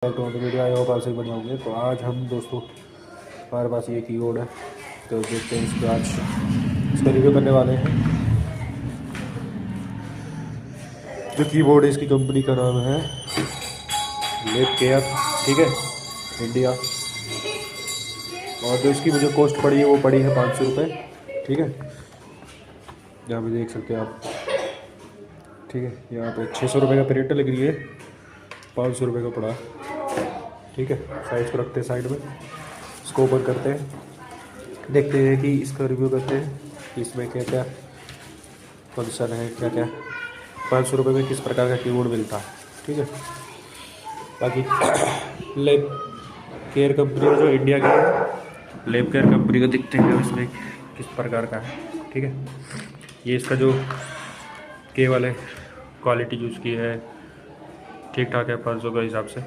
Back to video. I hope आप सही बढ़िया होंगे। तो आज हम दोस्तों हमारे पास ये कीबोर्ड है, तो देखते हैं इसको आज इसका रिव्यू करने वाले हैं। जो कीबोर्ड है इसकी कंपनी का नाम है लेप केयर, ठीक है, इंडिया। और जो इसकी मुझे कॉस्ट पड़ी है वो पड़ी है 500 रुपये, ठीक है। यहाँ पे देख सकते हैं आप, ठीक है। यहाँ पे 600 रुपये का प्रिंटर लग रही है, 500 रुपये का पड़ा, ठीक है। साइज को रखते हैं साइड में, इसको ओपन करते हैं, देखते हैं कि इसका रिव्यू करते हैं कि इसमें क्या क्या फंक्शन है, क्या क्या 500 रुपये में किस प्रकार का कीबोर्ड मिलता है, ठीक है। बाकी लेप केयर कंपनी जो इंडिया की है, लेप केयर कंपनी का देखते हैं इसमें किस प्रकार का है, ठीक है। ये इसका जो केबल है, क्वालिटी जो उसकी है ठीक ठाक है 500 के हिसाब से।